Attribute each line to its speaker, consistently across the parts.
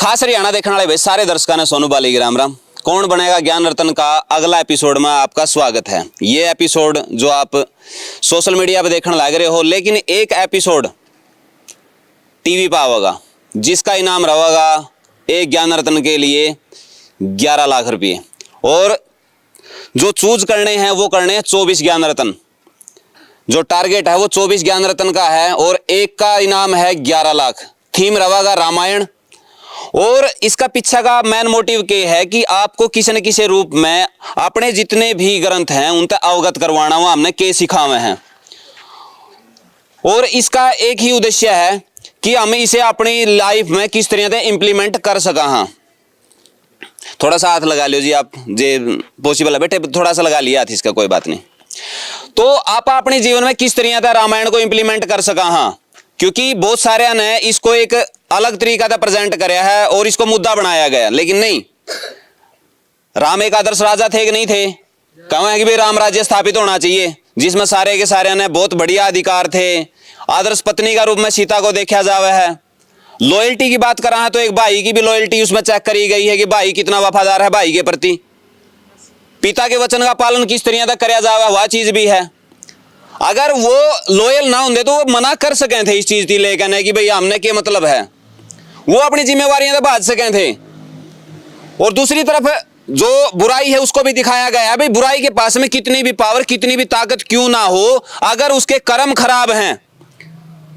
Speaker 1: खास हरियाणा देखने वाले भाई सारे दर्शकों ने सोनू बाली की राम राम। कौन बनेगा ज्ञान रत्न का अगला एपिसोड में आपका स्वागत है। ये एपिसोड जो आप सोशल मीडिया पे देखने लग रहे हो, लेकिन एक एपिसोड टीवी पर आवेगा जिसका इनाम रहेगा एक ज्ञान रत्न के लिए 11 लाख रुपये, और जो चूज करने हैं वो करने हैं 24 ज्ञान रत्न। जो टारगेट है वो 24 ज्ञान रत्न का है और एक का इनाम है 11 लाख। थीम रहेगा रामायण, और इसका पीछे का मेन मोटिव क्या है कि आपको किसी न किसी रूप में अपने जितने भी ग्रंथ हैं उनसे अवगत करवाना हुआ हमने के सिखावे हैं। और इसका एक ही उद्देश्य है कि हम इसे अपनी लाइफ में किस तरह से इंप्लीमेंट कर सका। हाँ, थोड़ा सा हाथ लगा लियो जी आप, जे पॉसिबल है बेटे, थोड़ा सा लगा लिया हाथ इसका, कोई बात नहीं। तो आप अपने जीवन में किस तरह से रामायण को इंप्लीमेंट कर सका। हाँ, क्योंकि बहुत सारे ने इसको एक अलग तरीका से प्रेजेंट कराया है और इसको मुद्दा बनाया गया, लेकिन नहीं। राम एक आदर्श राजा थे कि नहीं थे? कहा है कि भाई राम राज्य स्थापित होना चाहिए जिसमें सारे के सारे ने बहुत बढ़िया अधिकार थे। आदर्श पत्नी का रूप में सीता को देखा जावे है। लॉयल्टी की बात करा है तो एक भाई की भी लॉयल्टी उसमें चेक करी गई है कि भाई कितना वफादार है भाई के प्रति। पिता के वचन का पालन किस तरह से कराया जावे वह चीज भी है। अगर वो लॉयल ना होंगे तो वो मना कर सके थे इस चीज की लेकर कि भाई हमने क्या मतलब है, वो अपनी जिम्मेवारियां तो बांध सके थे। और दूसरी तरफ जो बुराई है उसको भी दिखाया गया है, भाई बुराई के पास में कितनी भी पावर कितनी भी ताकत क्यों ना हो, अगर उसके कर्म खराब हैं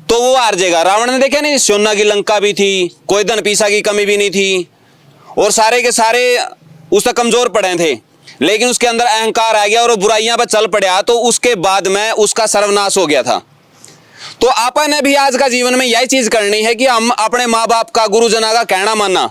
Speaker 1: तो वो हार जाएगा। रावण ने देखा नहीं, सोना की लंका भी थी, कोई धन पीसा की कमी भी नहीं थी, और सारे के सारे उससे कमजोर पड़े थे, लेकिन उसके अंदर अहंकार आ गया और वो बुराइयां पर चल पड़ा, तो उसके बाद में उसका सर्वनाश हो गया था। तो आपा ने भी आज का जीवन में यही चीज करनी है कि हम अपने माँ बाप का गुरुजना का कहना मानना।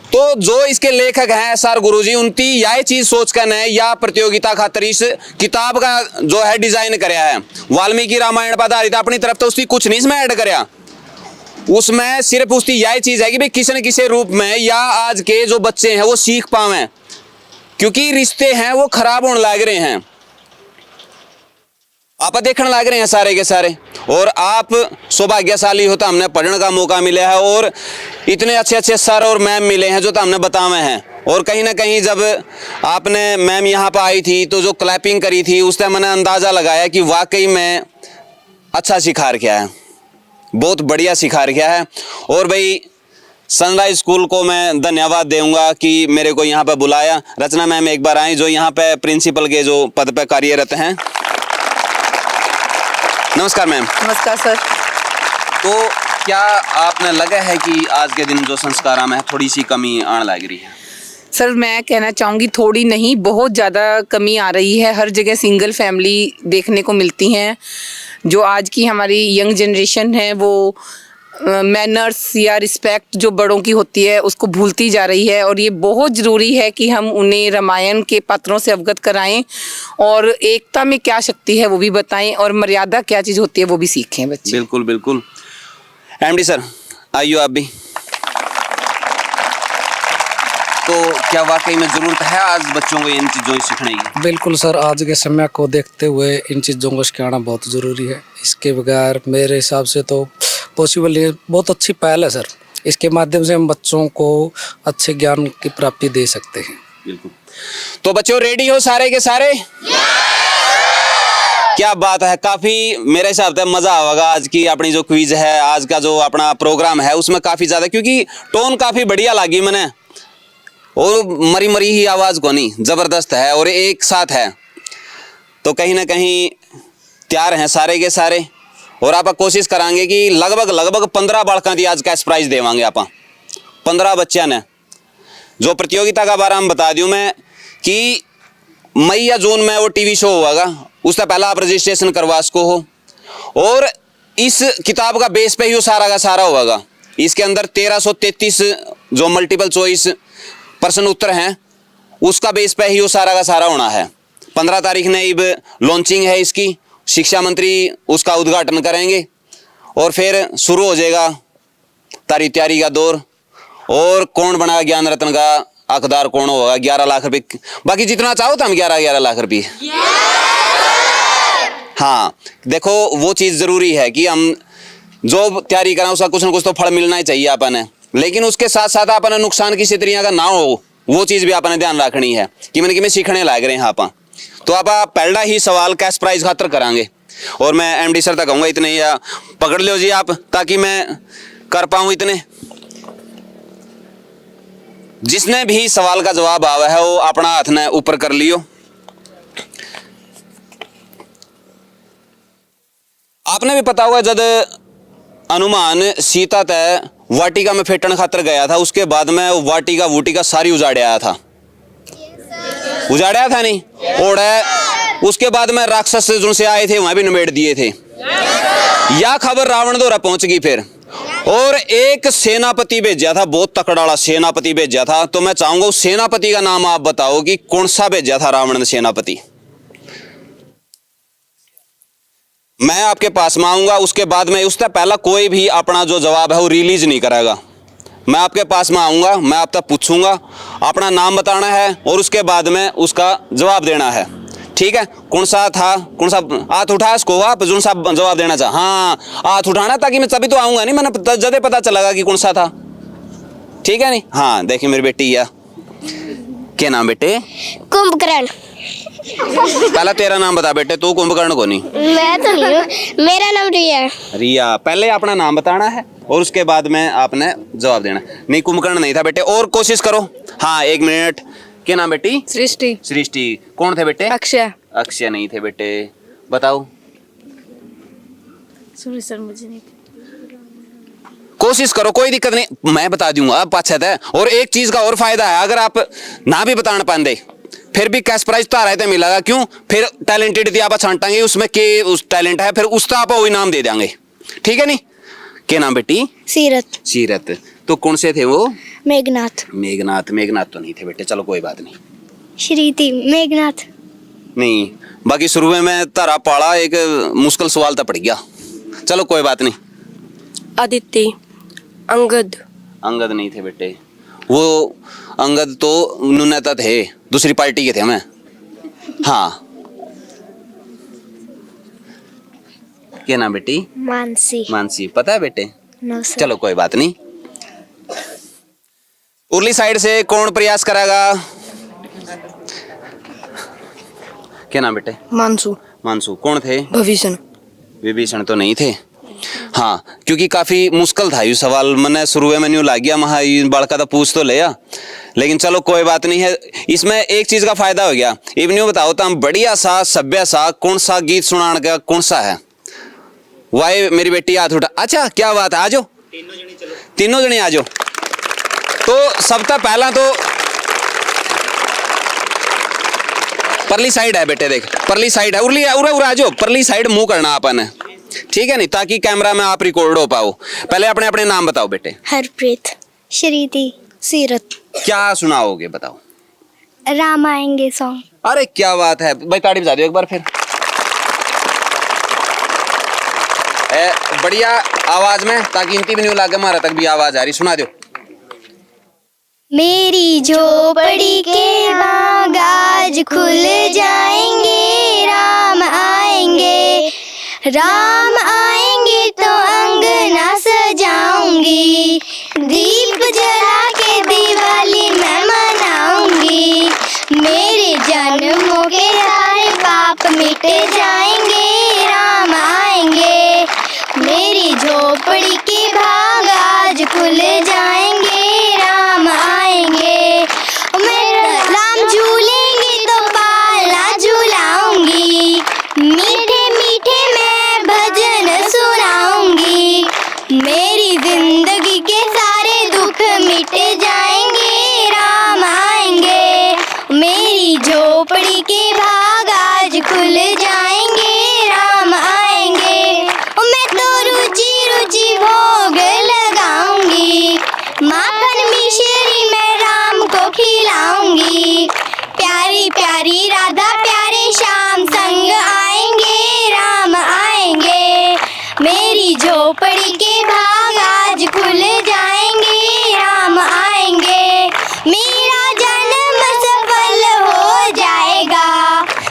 Speaker 1: तो जो इसके लेखक हैं SR गुरुजी, उनकी यही चीज सोचकर ने या प्रतियोगिता खातर इस किताब का जो है डिजाइन कराया है। वाल्मीकि रामायण पर आधारित अपनी तरफ तो उसकी कुछ नहीं इसमें ऐड कराया, उसमें सिर्फ उसकी यही चीज है कि भाई किसी न किसी रूप में या आज के जो बच्चे हैं वो सीख पावे, क्योंकि रिश्ते हैं वो खराब होने लग रहे हैं। आप देखने लग रहे हैं सारे के सारे, और आप सौभाग्यशाली हो तो हमने पढ़ने का मौका मिला है और इतने अच्छे अच्छे सर और मैम मिले हैं जो तो हमने बतावे हैं। और कहीं ना कहीं जब आपने मैम यहाँ पर आई थी तो जो क्लैपिंग करी थी उससे मैंने अंदाजा लगाया कि वाकई में अच्छा सिखा रखा है, बहुत बढ़िया सिखा रखा है। और भाई सनराइज स्कूल को मैं धन्यवाद दूंगा कि मेरे को यहाँ पर बुलाया। रचना मैम एक बार आई जो यहाँ पे प्रिंसिपल के जो पद पे कार्यरत हैं। नमस्कार मैम।
Speaker 2: नमस्कार सर।
Speaker 1: तो क्या आपने लगा है कि आज के दिन जो संस्कार में थोड़ी सी कमी आने लग रही है?
Speaker 2: सर मैं कहना चाहूँगी थोड़ी नहीं, बहुत ज़्यादा कमी आ रही है। हर जगह सिंगल फैमिली देखने को मिलती हैं। जो आज की हमारी यंग जनरेशन है वो मैनर्स या रिस्पेक्ट जो बड़ों की होती है उसको भूलती जा रही है, और ये बहुत ज़रूरी है कि हम उन्हें रामायण के पात्रों से अवगत कराएं और एकता में क्या शक्ति है वो भी बताएं, और मर्यादा क्या चीज़ होती है वो भी सीखें बच्चे।
Speaker 1: बिल्कुल बिल्कुल। MD सर आइयो आप भी। तो क्या वाकई में जरूरत है आज बच्चों को इन चीज़ों को सीखने की?
Speaker 3: बिल्कुल सर, आज के समय को देखते हुए इन चीज़ों को सिखाना बहुत ज़रूरी है। इसके बगैर मेरे हिसाब से तो पॉसिबल ये बहुत अच्छी पहल है सर। इसके माध्यम से हम बच्चों को अच्छे ज्ञान की प्राप्ति दे सकते हैं।
Speaker 1: बिल्कुल। तो बच्चों रेडी हो सारे के सारे? क्या बात है, काफी मेरे हिसाब से मजा आएगा। आज की अपनी जो क्विज है, आज का जो अपना प्रोग्राम है उसमें काफी ज्यादा, क्योंकि टोन काफी बढ़िया लगी मैंने, और मरी मरी ही आवाज को नहीं, जबरदस्त है और एक साथ है। तो कहीं ना कहीं तैयार हैं सारे के सारे, और आप कोशिश करांगे कि लगभग 15 बालकों की आज कैश प्राइज देवांगे आप 15 बच्चों ने। जो प्रतियोगिता का बारे में बता दूं मैं कि मई या जून में वो टीवी शो होगा, उससे पहला आप रजिस्ट्रेशन करवा सको हो, और इस किताब का बेस पे ही वो सारा का सारा होगा। इसके अंदर 1333 जो मल्टीपल चॉइस प्रश्न उत्तर हैं उसका बेस पे ही वो सारा का सारा होना है। 15 तारीख ने अब लॉन्चिंग है इसकी, शिक्षा मंत्री उसका उद्घाटन करेंगे और फिर शुरू हो जाएगा तैयारी का दौर। और कौन बना ज्ञान रत्न का हकदार कौन होगा? 11 लाख रुपए, बाकी जितना चाहो तो हम 11 लाख रुपये। हाँ देखो वो चीज़ ज़रूरी है कि हम जो तैयारी करा उसका कुछ ना कुछ तो फल मिलना ही चाहिए अपन है, लेकिन उसके साथ साथ अपन नुकसान किसी तरीके का ना हो वो चीज भी अपन ध्यान रखनी है कि मैंने सीखने लग रहे हैं आप। तो आप पहला ही सवाल कैश प्राइज खातर करांगे और मैं एमडी सर तक कहूँगा इतने या पकड़ लो जी आप, ताकि मैं कर पाऊँ इतने। जिसने भी सवाल का जवाब आवा है वो अपना हाथ ने ऊपर कर लियो। आपने भी पता होगा जब हनुमान सीता तय वाटिका में फेटन खातर गया था, उसके बाद में वाटिका वूटिका सारी उजाड़िया था, उजाड़िया था नहीं और उसके बाद में राक्षस जो से आए थे वहां भी निमेड़ दिए थे। यह खबर रावण द्वारा पहुंच गई फिर, और एक सेनापति भेजा था, बहुत तकड़ा वाला सेनापति भेजा था। तो मैं चाहूंगा उस सेनापति का नाम आप बताओ कि कौन सा भेजा था रावण ने सेनापति। मैं आपके पास में आऊंगा, उसके बाद में उससे पहला कोई भी अपना जो जवाब है वो रिलीज नहीं करेगा। मैं आपके पास में आऊंगा, मैं आप तक पूछूंगा, अपना नाम बताना है और उसके बाद में उसका जवाब देना है, ठीक है। कौन सा था, कौन सा हाथ उठा इसको आप जो सा जवाब देना चाह, हाँ हाथ उठाना ताकि मैं तभी तो आऊंगा नहीं, मैंने जदे पता चलेगा कि कौन सा था, ठीक है नहीं। हाँ देखिए मेरी बेटी है, क्या नाम बेटे?
Speaker 4: कुंभकर्ण।
Speaker 1: पहला तेरा नाम बता बेटे, तू कुंभकर्ण को नहीं।
Speaker 4: मैं तो नहीं हूँ, मेरा नाम रिया है।
Speaker 1: रिया, पहले अपना नाम बताना है और उसके बाद में आपने जवाब देना। नहीं कुंभकर्ण नहीं था बेटे, और कोशिश करो। हाँ 1 मिनट, क्या नाम बेटी?
Speaker 2: सृष्टि।
Speaker 1: सृष्टि। कौन थे बेटे?
Speaker 2: अक्षय।
Speaker 1: अक्षय नहीं थे बेटे, बताओ।
Speaker 4: सॉरी सर मुझे नहीं,
Speaker 1: कोशिश करो, कोई दिक्कत नहीं, मैं बता दूंगा आप अच्छा है। और एक चीज का और फायदा है, अगर आप ना भी बताना पाते फिर भी कैश प्राइज तो रहते मिलेगा। क्यों? फिर टैलेंटेड थी आप छांटांगे उसमें के उस टैलेंट है, फिर उसका आप वही नाम दे देंगे, ठीक है नहीं। क्या नाम बेटी?
Speaker 4: सीरत।
Speaker 1: सीरत। तो कौन से थे वो?
Speaker 4: मेघनाथ।
Speaker 1: मेघनाथ। मेघनाथ तो नहीं थे बेटे, चलो कोई बात नहीं।
Speaker 4: श्रीति। मेघनाथ
Speaker 1: नहीं, बाकी शुरू में मैं तारा पाड़ा एक मुश्किल सवाल तो पड़ गया, चलो कोई बात नहीं।
Speaker 5: आदित्य। अंगद।
Speaker 1: अंगद नहीं थे बेटे, वो अंगद तो नुनेता थे, दूसरी पार्टी के थे हमें। हाँ क्या नाम बेटी?
Speaker 4: मानसी।
Speaker 1: मानसी। पता है बेटे?
Speaker 4: No sir.
Speaker 1: चलो कोई बात नहीं। उर्ली साइड से कौन प्रयास करेगा? क्या नाम बेटे?
Speaker 5: मानसू।
Speaker 1: मानसू। कौन थे?
Speaker 5: भविष्य।
Speaker 1: विभीषण तो नहीं थे। हाँ क्योंकि काफी मुश्किल था ये सवाल, मैंने शुरू में न्यू लाग गया महा बड़का तो पूछ तो लिया, लेकिन चलो कोई बात नहीं है। इसमें एक चीज का फायदा हो गया। इब न्यू बताओ तो हम बढ़िया सा सभ्य सा कौन सा गीत सुनाने का कौन सा है? वाई मेरी बेटी हाथ उठा। अच्छा क्या बात है, आ जाओ तीनों जने आ जाओ। तो सबसे पहला तो परली साइड है बेटे, देख परली साइड है, उरली उरा उरा आ जाओ, परली साइड मुंह करना अपन है, ठीक है नहीं, ताकि कैमरा में आप रिकॉर्ड हो पाओ। पहले अपने अपने नाम बताओ बेटे।
Speaker 4: हरप्रीत। श्रीति। सीरत।
Speaker 1: क्या सुनाओगे बताओ?
Speaker 4: राम आएंगे सॉन्ग।
Speaker 1: अरे क्या बात है भाई, ताड़ी बजा दो एक बार फिर। बढ़िया आवाज में, ताकि इंती भी नहीं लागे हमारा तक भी आवाज आ रही, सुना दो।
Speaker 4: मेरी झोपड़ी के बाग आज खुल जाएंगे, राम आएंगे, राम आएंगे तो अंगना सजाऊंगी, दीप जला के दिवाली मैं मनाऊंगी, मेरे जन्मों के सारे पाप मिट जाएंगे, राम आएंगे, मेरी झोपड़ी के भाग आज खुल जाएंगे, राम आएंगे, मेरे राम झूलेंगे तो पाला झूलाऊंगी, मीठे मीठे मैं भजन सुनाऊंगी, मेरी जिंदगी के सारे दुख मिट जाएंगे, राम आएंगे, मेरी झोपड़ी के भाग आज खुल जाएंगे, राम आएंगे, मैं तो रुचि रुचि भोग लगाऊंगी, माखन मिश्री मैं राम को खिलाऊंगी, प्यारी प्यारी राधा प्यारे श्याम संग आएंगे, राम आएंगे, मेरी झोपड़ी के भाग आज खुल जाएंगे, राम आएंगे, मेरा जन्म सफल हो जाएगा,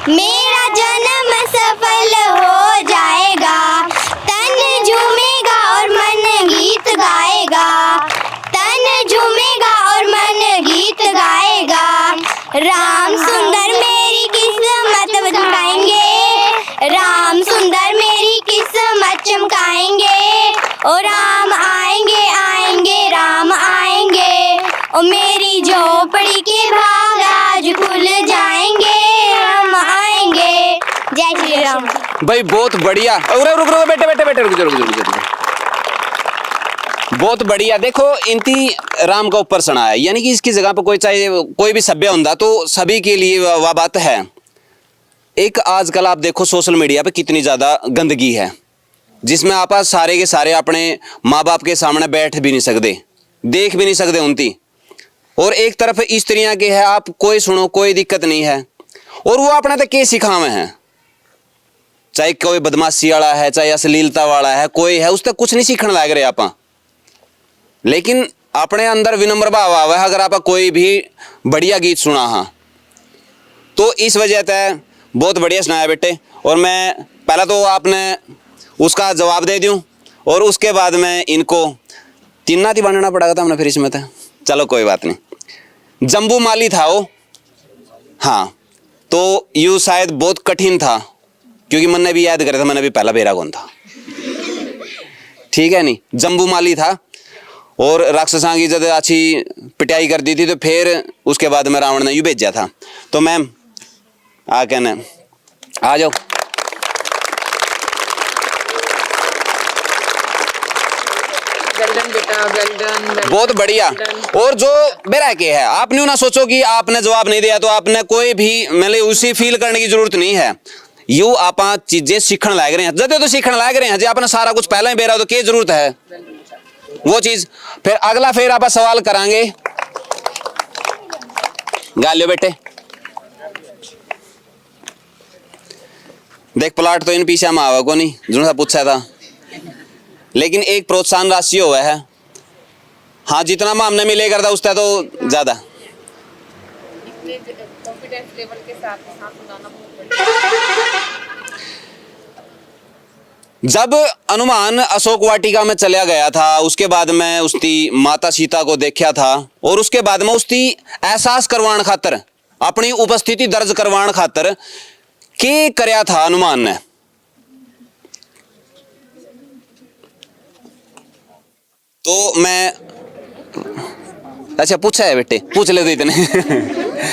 Speaker 4: मेरा जन्म सफल हो जाएगा, तन झूमेगा और राम सुंदर मेरी किस्मत चमकाएंगे, राम सुंदर मेरी किस्मत चमकाएंगे। ओ राम आएंगे आएंगे राम आएंगे, ओ मेरी झोपड़ी के भाग आज खुल जाएंगे, हम आएंगे। जय श्री राम।
Speaker 1: भाई बहुत बढ़िया। रुक बेटे बेटे बेटे रुक। बहुत बढ़िया। देखो इनती राम का ऊपर सुना है, यानी कि इसकी जगह पर कोई चाहे कोई भी सभ्य होता तो सभी के लिए वह बात है। एक आजकल आप देखो सोशल मीडिया पे कितनी ज्यादा गंदगी है, जिसमें आप सारे के सारे अपने माँ बाप के सामने बैठ भी नहीं सकते, देख भी नहीं सकते उनती। और एक तरफ स्त्रियां के है, आप कोई सुनो कोई दिक्कत नहीं है, और वो अपने तक के सिखावे हैं, चाहे कोई बदमाशी वाला है चाहे अश्लीलता वाला है, कोई है उस तक कुछ नहीं सीखने लग रहे आप। लेकिन अपने अंदर विनम्र भाव आवा है अगर आप कोई भी बढ़िया गीत सुना हाँ तो इस वजह से बहुत बढ़िया सुनाया बेटे। और मैं पहला तो आपने उसका जवाब दे दूं और उसके बाद में इनको तिन्ना थी बनना पड़ा था हमने फिर इसमें था। चलो कोई बात नहीं। जम्बू माली था वो, हाँ तो यू शायद बहुत कठिन था क्योंकि मैंने भी याद करा था, मैंने भी पहला बेरा कौन था, ठीक है नहीं। जम्बू माली था और राक्षसां की जब अच्छी पिटाई कर दी थी तो फिर उसके बाद में रावण ने यूं भेजा था। तो मैम आ कहना आ जाओ। बहुत बढ़िया। और जो मेरा के है आप न्यू ना सोचो कि आपने जवाब नहीं दिया तो आपने कोई भी मतलब उसी फील करने की जरूरत नहीं है। यू आप चीजें सीखने लायक रहे हैं, जब तो सीखने लायक रहे हैं जी आपने सारा कुछ पहले ही बेरा तो क्या जरूरत है वो चीज। फिर अगला फिर आप सवाल करांगे। गालियो बेटे देख प्लाट तो इन पीछे में आवा को नहीं जो सा पूछा था, लेकिन एक प्रोत्साहन राशि हुआ है। हाँ जितना में हमने मिले करता उससे तो ज्यादा। जब हनुमान अशोक वाटिका में चला गया था उसके बाद में उसकी माता सीता को देखा था और उसके बाद में उसकी एहसास करवाने खातर अपनी उपस्थिति दर्ज करवाने खातर के करया था हनुमान ने। तो मैं अच्छा पूछा है बेटे, पूछ ले तो इतने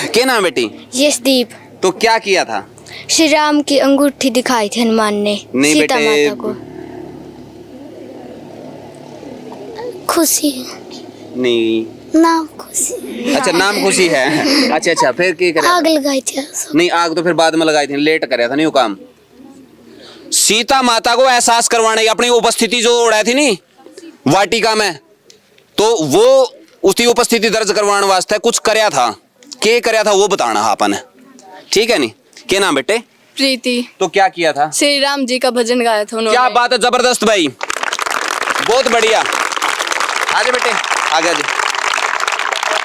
Speaker 1: क्या नाम बेटी?
Speaker 4: यशदीप।
Speaker 1: तो क्या किया था?
Speaker 4: श्री राम की अंगूठी दिखाई थी हनुमान ने सीता माता को। खुशी
Speaker 1: नहीं,
Speaker 4: नाम खुशी।
Speaker 1: अच्छा नाम खुशी है। अच्छा अच्छा फिर क्या करा?
Speaker 4: आग लगाई थी।
Speaker 1: नहीं आग तो फिर बाद में लगाई थी, लेट कराया था नहीं वो काम। सीता माता को एहसास करवाने की अपनी उपस्थिति जो उड़ाई थी नहीं वाटिका में, तो वो उसकी उपस्थिति दर्ज करवाने वास्ते कुछ करया था। क्या करया था वो बताना आपने, ठीक है नहीं। क्या नाम बेटे?
Speaker 5: प्रीति।
Speaker 1: तो क्या किया था?
Speaker 5: श्री राम जी का भजन गाया था उन्होंने।
Speaker 1: क्या बात है, जबरदस्त भाई, बहुत बढ़िया। आगे बेटे आगे आगे।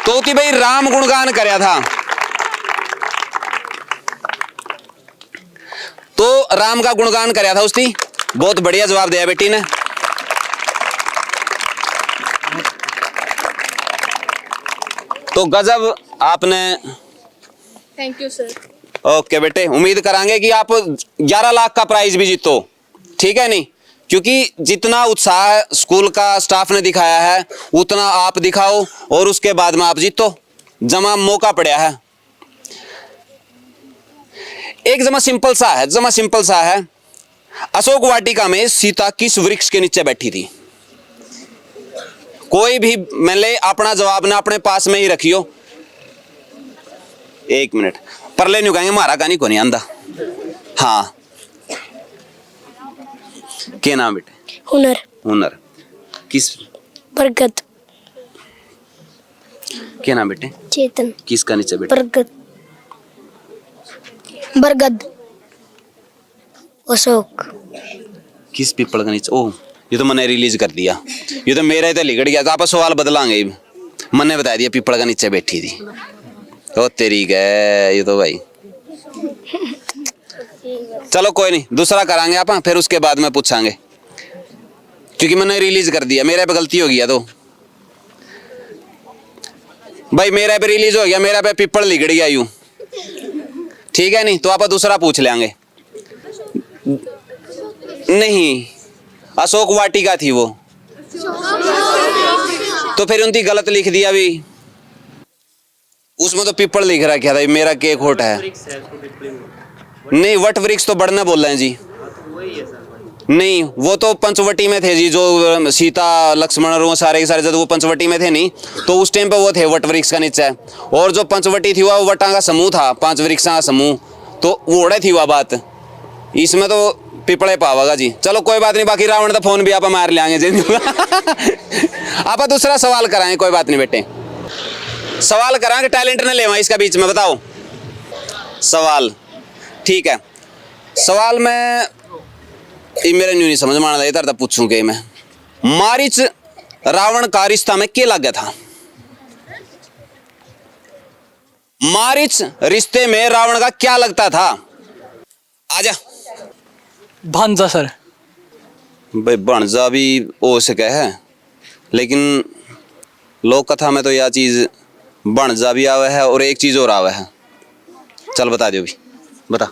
Speaker 1: तो थी भाई राम गुणगान करया था, तो राम का गुणगान करया था उसकी। बहुत बढ़िया जवाब दिया बेटी ने। तो गजब आपने।
Speaker 5: Thank you sir.
Speaker 1: ओके बेटे, उम्मीद करांगे कि आप 11 लाख का प्राइज भी जीतो, ठीक है नहीं, क्योंकि जितना उत्साह स्कूल का स्टाफ ने दिखाया है उतना आप दिखाओ और उसके बाद में आप जीतो। जमा मौका पड़ा है, एक जमा सिंपल सा है। अशोक वाटिका में सीता किस वृक्ष के नीचे बैठी थी? कोई भी मैंने अपना जवाब ना अपने पास में ही रखियो। 1 मिनट परले न्यू कहेंगे मारा कहानी को नहीं आंदा। हाँ क्या नाम बेटे? हुनर किस?
Speaker 4: बरगद।
Speaker 1: क्या नाम बेटे?
Speaker 4: चेतन।
Speaker 1: किसका नीचे बेटे?
Speaker 4: बरगद। अशोक।
Speaker 1: किस पीपल का नीचे? ओह ये तो मैंने रिलीज कर दिया, ये तो मेरा ही तो लिगड़ गया था। आप सवाल बदलांगे, मैंने बता दिया पीपल का नीचे बैठी थी। ओ तेरी गए ये तो भाई। चलो कोई नहीं, दूसरा करांगे आप फिर उसके बाद में पूछांगे, क्योंकि मैंने रिलीज कर दिया, मेरे पे गलती हो गया। तो भाई मेरा पे रिलीज हो गया, मेरा पे पिपल लिगड़ गया यूं, ठीक है नहीं, तो आप दूसरा पूछ लेंगे। नहीं, अशोक वाटिका थी वो, तो फिर उनकी गलत लिख दिया भी, उसमें तो पिपल लिख रखा था, मेरा के खोट है। नहीं, वट वृक्ष तो बढ़ने बोल रहे हैं जी। नहीं, वो तो पंचवटी में थे जी, जो सीता लक्ष्मण और वो सारे के सारे जब वो पंचवटी में थे नहीं, तो उस टाइम पे वो थे वट वृक्ष का नीचे। और जो पंचवटी थी वो वटा का समूह था, 5 वृक्षों का समूह, तो वो ओढ़े थी वह बात। इसमें तो पिपड़े पावागा जी। चलो कोई बात नहीं, बाकी रावण का फोन भी आप मार लेंगे जी। आप दूसरा सवाल कराएं, कोई बात नहीं बेटे, सवाल कराएंगे, टैलेंट न लेवा इसका बीच में, बताओ सवाल। ठीक है, सवाल में ये मेरे नहीं समझ में आना था, पूछूं कि मैं मारिच रावण का रिश्ता में क्या लग गया था? मारिच रिश्ते में रावण का क्या लगता था? आजा।
Speaker 6: भांजा सर।
Speaker 1: भाई भांजा भी हो सके है, लेकिन लोक कथा में तो यह चीज भांजा भी आवे है और एक चीज और आवे है। चल बता दो भी, बता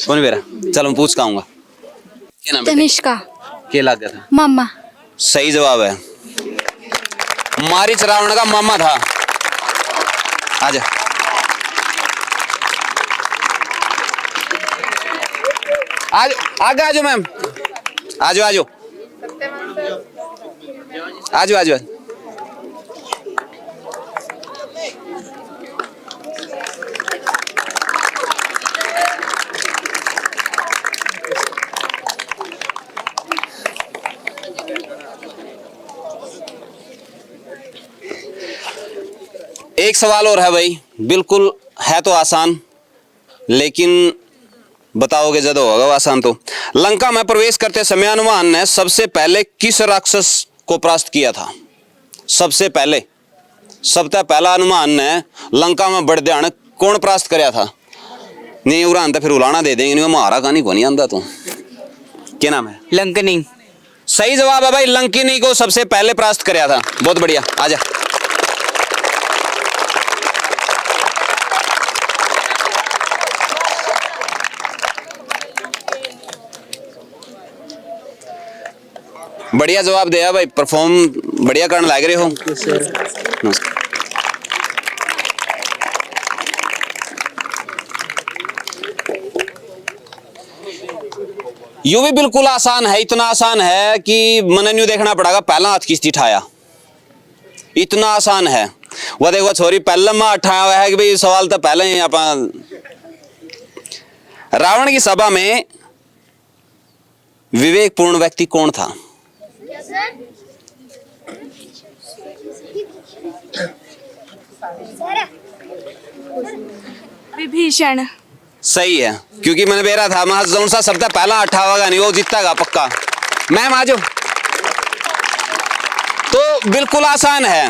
Speaker 1: कौन बेरा? चल मैं पूछ आऊंगा, क्या नाम?
Speaker 5: तनिष्का।
Speaker 1: क्या लग गया था?
Speaker 5: मामा।
Speaker 1: सही जवाब है, मारिच रावण का मामा था। आजा। आज आगे आजो मैम, आजो आजो आजो आजो। एक सवाल और है भाई, बिल्कुल है तो आसान, लेकिन बताओगे जब होगा आसान तो। लंका में प्रवेश करते समय हनुमान ने सबसे पहले किस राक्षस को परास्त किया था? सबसे पहला हनुमान ने लंका में बढ़ ध्यान कौन परास्त कराया था? नहीं उड़ान तो फिर उलाना दे देंगे, नहीं महारा कहानी को नहीं आंदा। तो क्या नाम है?
Speaker 6: लंकनी।
Speaker 1: सही जवाब है भाई, लंकिनी को सबसे पहले परास्त कराया था। बहुत बढ़िया, आजा। बढ़िया जवाब दिया भाई, परफॉर्म बढ़िया करने लग रहे हो। यू भी बिल्कुल आसान है, इतना आसान है कि मन न्यू देखना पड़ेगा पहला हाथ किसकी उठाया, इतना आसान है। वो देखो छोरी पहले में उठाया हुआ है कि भाई सवाल तो पहले ही आप। रावण की सभा में विवेकपूर्ण व्यक्ति कौन था?
Speaker 5: विभीषण।
Speaker 1: सही है, क्योंकि मैंने बेरा था मैं जौन सा शब्द पहला अठावागा नहीं वो जीतेगा पक्का। मैम आ जाओ। तो बिल्कुल आसान है।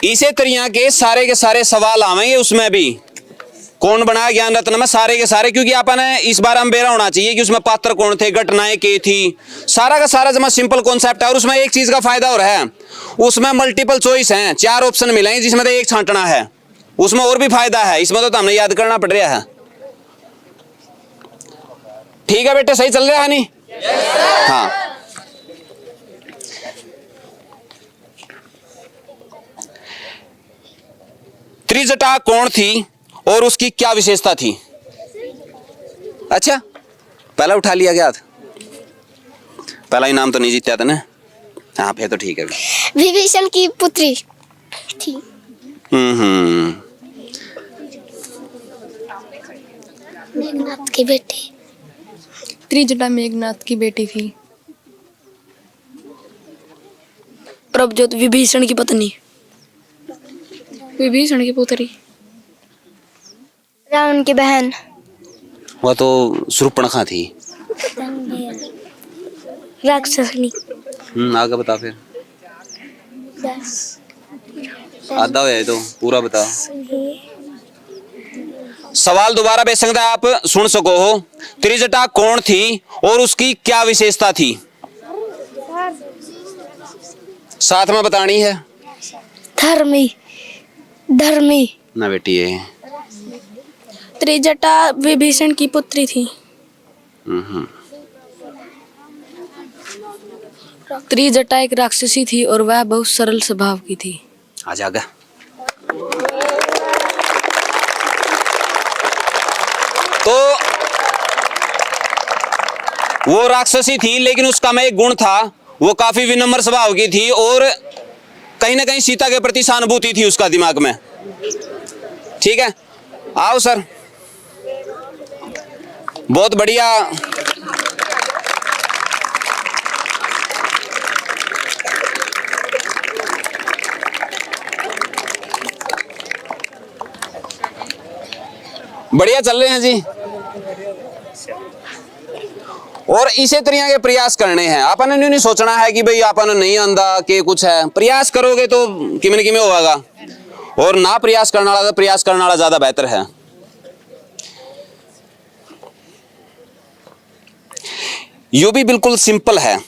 Speaker 1: इसे तरिया के सारे सवाल आवेंगे, उसमें भी कौन बनाया ज्ञान रत्न में सारे के सारे, क्योंकि आपने इस बार हम बेरा होना चाहिए कि उसमें पात्र कौन थे, घटनाएं क्या थी, सारा का सारा जमा सिंपल कॉन्सेप्ट है। और उसमें एक चीज का फायदा और है, उसमें मल्टीपल चॉइस हैं, 4 ऑप्शन मिलेंगे जिसमें तो एक छांटना है, उसमें और भी फायदा है। इसमें तो हमें याद करना पड़ रहा है। ठीक है बेटे, सही चल रहा है नहीं? हाँ। त्रिजटा कौन थी और उसकी क्या विशेषता थी? अच्छा पहला उठा लिया गया था, पहला इनाम तो नहीं जीता था ना? हाँ फिर तो ठीक है।
Speaker 4: विभीषण की पुत्री थी। मेघनाथ की बेटी।
Speaker 5: त्रिजटा मेघनाथ की बेटी थी।
Speaker 7: प्रभजोत विभीषण की पत्नी।
Speaker 5: विभीषण की पुत्री।
Speaker 4: रावण की बहन।
Speaker 1: वह तो शूर्पणखा थी।
Speaker 4: राक्षसनी।
Speaker 1: आगे बता फिर। आधा हो तो पूरा बता। सवाल दोबारा बेसंगता आप सुन सको हो। त्रिजटा कौन थी और उसकी क्या विशेषता थी? साथ में बतानी है
Speaker 7: धर्मी धर्मी
Speaker 1: ना बेटी ये।
Speaker 5: त्रिजटा विभीषण की पुत्री थी। त्रिजटा एक राक्षसी थी और वह बहुत सरल स्वभाव की थी।
Speaker 1: आ जाएगा। तो वो राक्षसी थी, लेकिन उसका में एक गुण था, वो काफी विनम्र स्वभाव की थी और कहीं ना कहीं सीता के प्रति सहानुभूति थी उसका दिमाग में। ठीक है, आओ सर। बहुत बढ़िया। बढ़िया चल रहे हैं जी। और इसे तरह के प्रयास करने हैं। अपन ने नहीं सोचना है कि भाई अपन नहीं आंदा के कुछ है। प्रयास करोगे तो किमें किमें होगा, और ना प्रयास करने वाला, प्रयास करने वाला ज्यादा बेहतर है। यू भी बिल्कुल सिंपल है।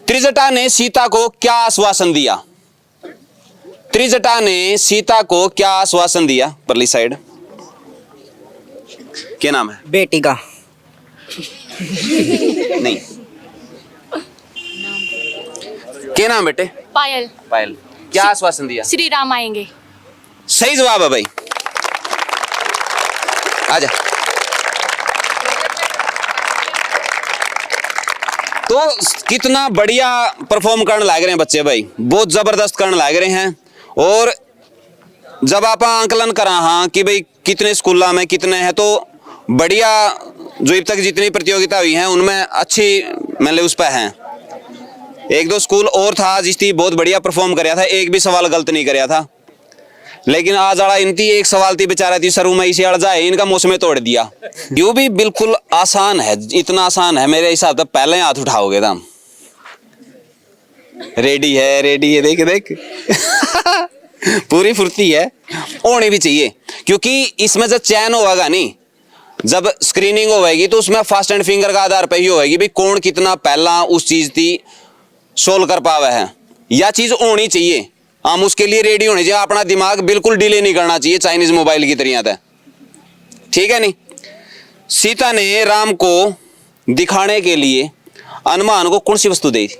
Speaker 1: त्रिजटा ने सीता को क्या आश्वासन दिया? त्रिजटा ने सीता को क्या आश्वासन दिया? परली साइड क्या नाम है?
Speaker 8: बेटी का
Speaker 1: नहीं, क्या नाम बेटे?
Speaker 5: पायल।
Speaker 1: पायल। क्या आश्वासन दिया?
Speaker 5: श्री राम आएंगे।
Speaker 1: सही जवाब है भाई। आजा। तो कितना बढ़िया परफॉर्म करने लग रहे हैं बच्चे भाई, बहुत जबरदस्त करने लग रहे हैं। और जब आप आंकलन करा हाँ कि भाई कितने स्कूलों में कितने हैं, तो बढ़िया जो अब तक जितनी प्रतियोगिता हुई हैं उनमें अच्छी मतलब उस पर हैं। एक दो स्कूल और था जिसकी बहुत बढ़िया परफॉर्म कराया था, एक भी सवाल गलत नहीं कराया था। लेकिन आज आड़ा इनती एक सवाल थी बेचारा थी सरू में इसे अड़ जाए, इनका मौसम तोड़ दिया। यू भी बिल्कुल आसान है, इतना आसान है मेरे हिसाब से पहले हाथ उठाओगे तुम। रेडी है, रेडी है, देख देख पूरी फुर्ती है, होनी भी चाहिए। क्योंकि इसमें जब चयन होगा नहीं, जब स्क्रीनिंग होगी तो उसमें फास्ट एंड फिंगर का आधार पे ही होगी भाई कौन कितना पहला उस चीज की सोल्व कर पावा है। यह चीज होनी चाहिए, हम उसके लिए रेडी होने चाहिए। अपना दिमाग बिल्कुल डिले नहीं करना चाहिए चाइनीज मोबाइल की तरह था। ठीक है नहीं? सीता ने राम को दिखाने के लिए हनुमान को कौन सी वस्तु दी थी?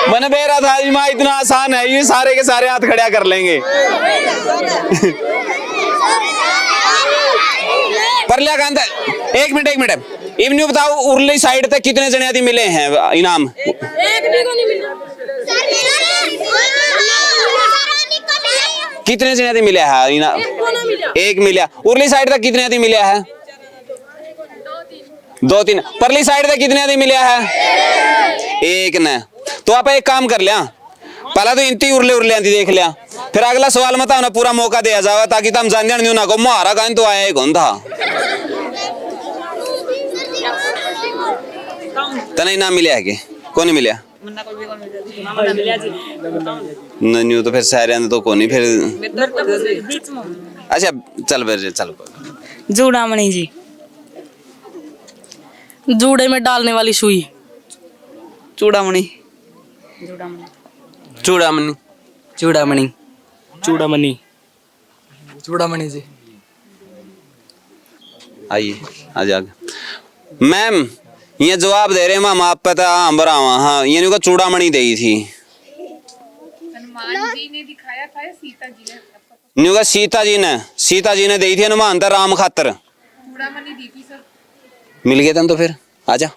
Speaker 1: मैंने बेरा था माँ, इतना आसान है ये, सारे के सारे हाथ खड़ा कर लेंगे। पर लिया कांत, एक मिनट इवन्यू बताओ, उर्ली साइड तक कितने जने आदि मिले हैं इनाम? कितने जने आदि मिले हैं इनाम? एक मिला। उर्ली साइड तक कितने आदि मिले हैं? दो तीन। परली साइड तक कितने आदि मिले हैं? एक ने। तो आप एक काम कर लिया, पहला तो इंती उरले आंती देख लिया, फिर अगला सवाल मत ना पूरा मौका दिया जावा ताकि तुम जान जान ना को मारा गान तो आया ही कौन था। तना इनाम मिला है कि कौन नहीं मिला? नहीं तो फिर सारे तो कौन नहीं फिर। अच्छा चल फिर चल।
Speaker 7: जूड़ामणि जी, जूड़े में डालने वाली सुई।
Speaker 8: चूड़ामणि
Speaker 1: चूड़ामणि
Speaker 8: चूड़ामणि
Speaker 6: चूड़ामणि चूड़ामणि जी।
Speaker 1: आइए आ जाके मैम ये जवाब दे रहे मैम आप पता हम बरावा। हाँ ये का चूड़ामणि दी थी।
Speaker 2: हनुमान जी ने दिखाया था या सीता जी ने?
Speaker 1: न्यू का सीता जी ने दी थी हनुमान था राम खातर।
Speaker 2: चूड़ामणि दी थी सर।
Speaker 1: मिल गए तुम तो फिर आजा।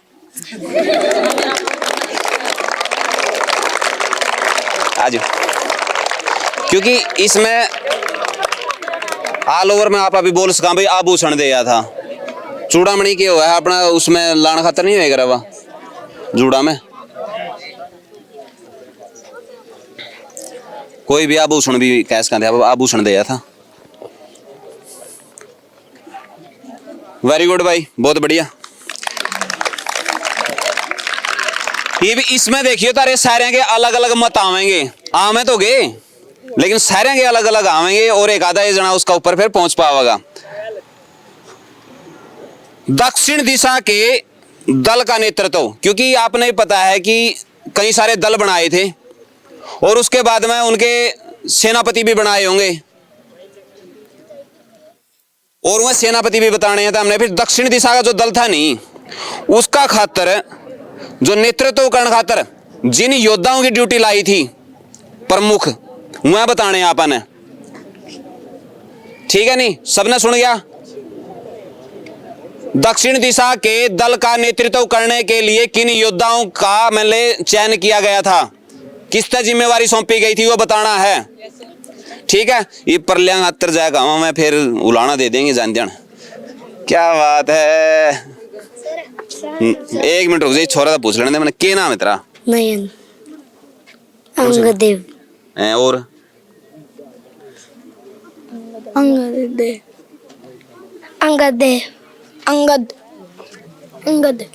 Speaker 1: आजो, क्योंकि इसमें ऑल ओवर में आप अभी बोल सका भाई आभूषण दिया था। चूड़ामणि के हुआ है अपना उसमें लाने खातर नहीं होएगा रवा जूड़ा में कोई भी आभूषण भी कैस का आभूषण दिया था। वेरी गुड भाई, बहुत बढ़िया। ये भी इसमें देखिए तारे सारे के अलग अलग मत आवेंगे, आवे तो गए लेकिन सारे के अलग अलग आवेंगे और एक आधा जना उसका ऊपर फिर पहुंच पाएगा। दक्षिण दिशा के दल का नेतृत्व, क्योंकि आपने पता है कि कई सारे दल बनाए थे और उसके बाद में उनके सेनापति भी बनाए होंगे और वह सेनापति भी बताने हैं। तो हमने फिर दक्षिण दिशा का जो दल था नहीं, उसका खातर जो नेतृत्व करने खातर जिन योद्धाओं की ड्यूटी लाई थी प्रमुख, वह बताने आपने। ठीक है नहीं, सबने सुन गया। दक्षिण दिशा के दल का नेतृत्व करने के लिए किन योद्धाओं का मैंने चयन किया गया था, किस तरह जिम्मेवारी सौंपी गई थी, वो बताना है। ठीक है, ये परलियांग अत्तर जाएगा मैं फिर उलाना दे देंगे जान जान। क्या बात है। एक मिनट रुक जाइए, छोरा था पूछ लेने दे मैंने, क्या नाम है तेरा?
Speaker 7: नयन अंगदेव
Speaker 1: और
Speaker 7: अंगदेव अंगदेव अंगद अंगद